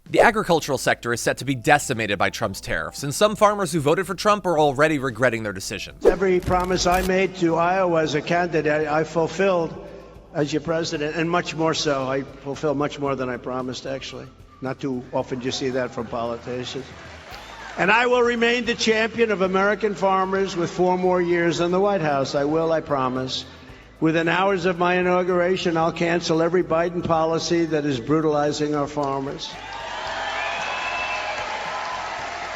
The agricultural sector is set to be decimated by Trump's tariffs, and some farmers who voted for Trump are already regretting their decision. Every promise I made to Iowa as a candidate, I fulfilled as your president, and much more so. I fulfilled much more than I promised, actually. Not too often do you see that from politicians. And I will remain the champion of American farmers with 4 more years in the White House. I will, I promise. Within hours of my inauguration, I'll cancel every Biden policy that is brutalizing our farmers.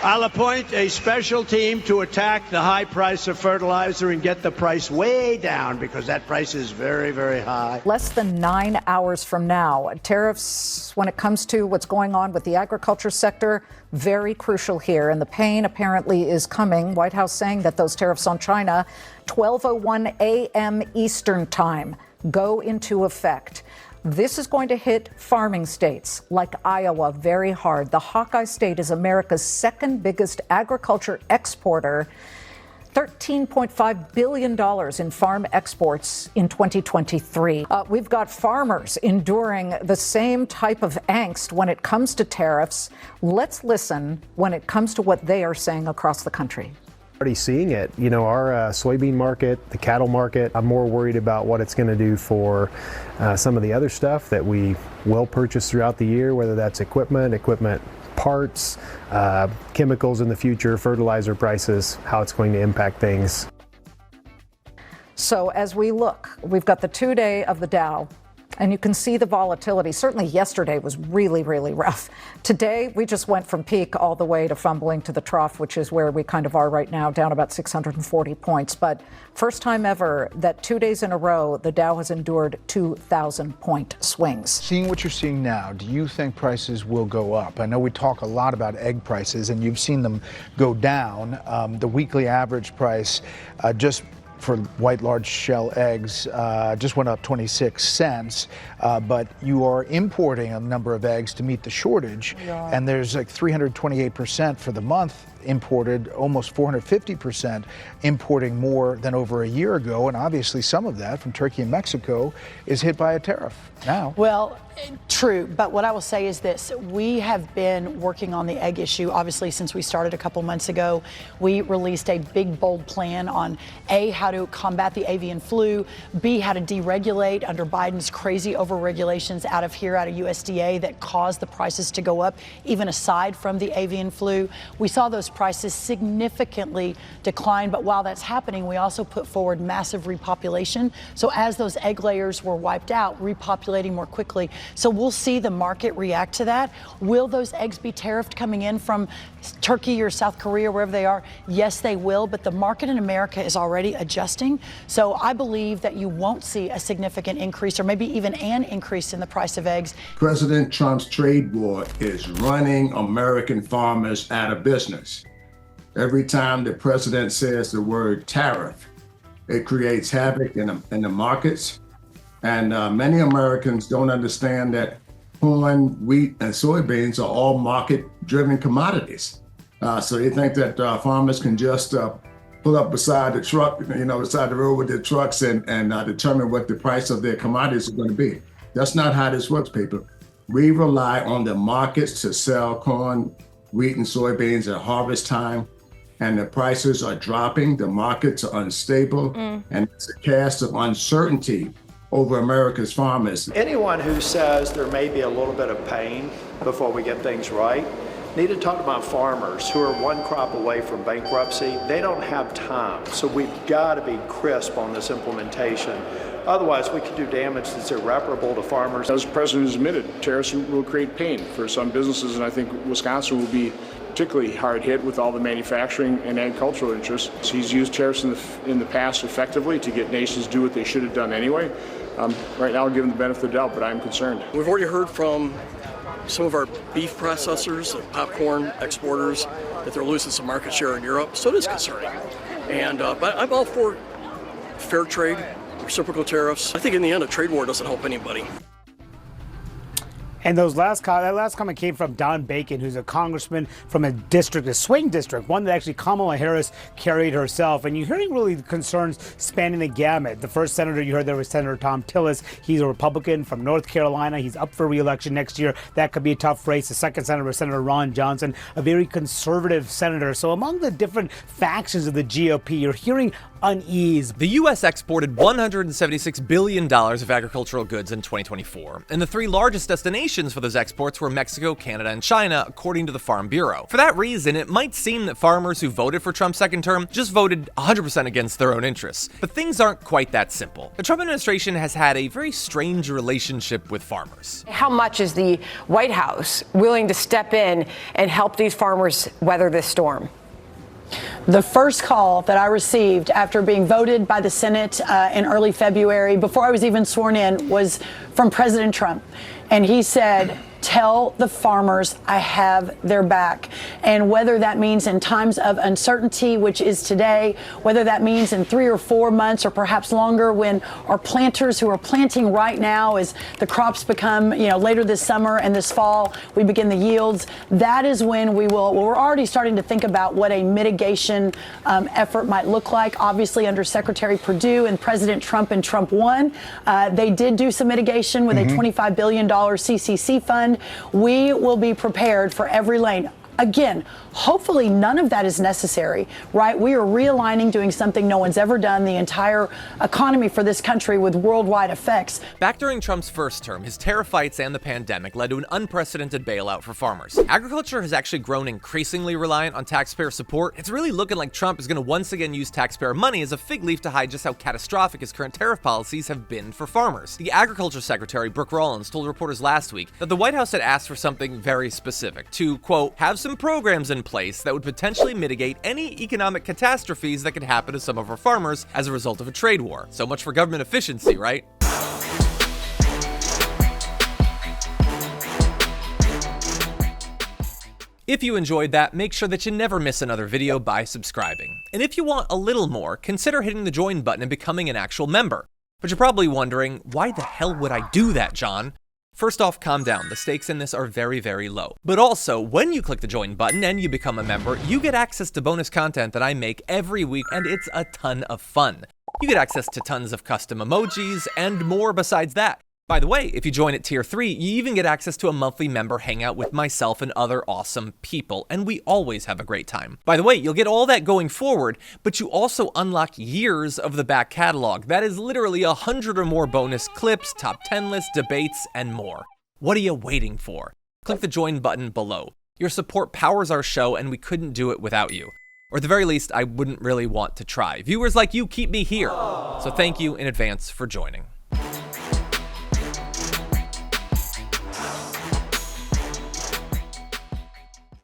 I'll appoint a special team to attack the high price of fertilizer and get the price way down, because that price is very, very high. Less than 9 hours from now, tariffs, when it comes to what's going on with the agriculture sector, very crucial here. And the pain apparently is coming. White House saying that those tariffs on China, 12:01 a.m. Eastern time, go into effect. This is going to hit farming states like Iowa very hard. The Hawkeye State is America's second biggest agriculture exporter, $13.5 billion in farm exports in 2023. We've got farmers enduring the same type of angst when it comes to tariffs. Let's listen when it comes to what they are saying across the country. Already seeing it. You know, our soybean market, the cattle market, I'm more worried about what it's going to do for some of the other stuff that we will purchase throughout the year, whether that's equipment parts, chemicals in the future, fertilizer prices, how it's going to impact things. So as we look, we've got the 2-day of the Dow, and you can see the volatility. Certainly yesterday was really, really rough. Today, we just went from peak all the way to fumbling to the trough, which is where we kind of are right now, down about 640 points. But first time ever that 2 days in a row, the Dow has endured 2,000-point swings. Seeing what you're seeing now, do you think prices will go up? I know we talk a lot about egg prices, and you've seen them go down. The weekly average price just for white large shell eggs just went up 26 cents, but you are importing a number of eggs to meet the shortage, and there's like 328% for the month imported, almost 450% importing more than over a year ago, and obviously some of that from Turkey and Mexico is hit by a tariff now. Well, true, but what I will say is this. We have been working on the egg issue, obviously, since we started a couple months ago. We released a big, bold plan on A, how to combat the avian flu, B, how to deregulate under Biden's crazy over-regulations out of USDA that caused the prices to go up, even aside from the avian flu. We saw those prices significantly decline, but while that's happening, we also put forward massive repopulation. So as those egg layers were wiped out, repopulating more quickly. So we'll see the market react to that. Will those eggs be tariffed coming in from Turkey or South Korea, wherever they are? Yes, they will, but the market in America is already adjusting. So I believe that you won't see a significant increase or maybe even an increase in the price of eggs. President Trump's trade war is running American farmers out of business. Every time the president says the word tariff, it creates havoc in the markets. And many Americans don't understand that corn, wheat, and soybeans are all market-driven commodities. So they think that farmers can just pull up beside the truck, beside the road with their trucks and determine what the price of their commodities are going to be. That's not how this works, people. We rely on the markets to sell corn, wheat, and soybeans at harvest time, and the prices are dropping, the markets are unstable, and it's a cast of uncertainty over America's farmers. Anyone who says there may be a little bit of pain before we get things right need to talk about farmers who are one crop away from bankruptcy. They don't have time, so we've got to be crisp on this implementation. Otherwise, we could do damage that's irreparable to farmers. As the president has admitted, tariffs will create pain for some businesses, and I think Wisconsin will be particularly hard hit with all the manufacturing and agricultural interests. He's used tariffs in the past effectively to get nations to do what they should have done anyway. Right now, I'll give him the benefit of the doubt, but I'm concerned. We've already heard from some of our beef processors and popcorn exporters that they're losing some market share in Europe, so it is concerning. And but I'm all for fair trade, reciprocal tariffs. I think in the end, a trade war doesn't help anybody. And that last comment came from Don Bacon, who's a congressman from a swing district, one that actually Kamala Harris carried herself. And you're hearing really concerns spanning the gamut. The first senator you heard there was Senator Tom Tillis. He's a Republican from North Carolina. He's up for re-election next year. That could be a tough race. The second senator was Senator Ron Johnson, a very conservative senator. So among the different factions of the GOP, you're hearing unease. The U.S. exported $176 billion of agricultural goods in 2024, and the three largest destinations for those exports were Mexico, Canada, and China, according to the Farm Bureau. For that reason, it might seem that farmers who voted for Trump's second term just voted 100% against their own interests. But things aren't quite that simple. The Trump administration has had a very strange relationship with farmers. How much is the White House willing to step in and help these farmers weather this storm? The first call that I received after being voted by the Senate in early February, before I was even sworn in, was from President Trump. And he said, tell the farmers I have their back. And whether that means in times of uncertainty, which is today, whether that means in 3 or 4 months or perhaps longer when our planters who are planting right now as the crops become, later this summer and this fall, we begin the yields, that is when we're already starting to think about what a mitigation effort might look like. Obviously, under Secretary Perdue and President Trump and Trump 1, they did do some mitigation with a $25 billion CCC fund. We will be prepared for every lane. Again, hopefully none of that is necessary, right? We are realigning, doing something no one's ever done, the entire economy for this country with worldwide effects. Back during Trump's first term, his tariff fights and the pandemic led to an unprecedented bailout for farmers. Agriculture has actually grown increasingly reliant on taxpayer support. It's really looking like Trump is going to once again use taxpayer money as a fig leaf to hide just how catastrophic his current tariff policies have been for farmers. The Agriculture Secretary, Brooke Rollins, told reporters last week that the White House had asked for something very specific, to, quote, have some programs in place that would potentially mitigate any economic catastrophes that could happen to some of our farmers as a result of a trade war. So much for government efficiency, right? If you enjoyed that, make sure that you never miss another video by subscribing. And if you want a little more, consider hitting the join button and becoming an actual member. But you're probably wondering, why the hell would I do that, John? First off, calm down. The stakes in this are very, very low. But also, when you click the join button and you become a member, you get access to bonus content that I make every week, and it's a ton of fun. You get access to tons of custom emojis and more besides that. By the way, if you join at Tier 3, you even get access to a monthly member hangout with myself and other awesome people, and we always have a great time. By the way, you'll get all that going forward, but you also unlock years of the back catalog. That is literally 100 or more bonus clips, top 10 lists, debates, and more. What are you waiting for? Click the join button below. Your support powers our show, and we couldn't do it without you. Or at the very least, I wouldn't really want to try. Viewers like you keep me here. So thank you in advance for joining.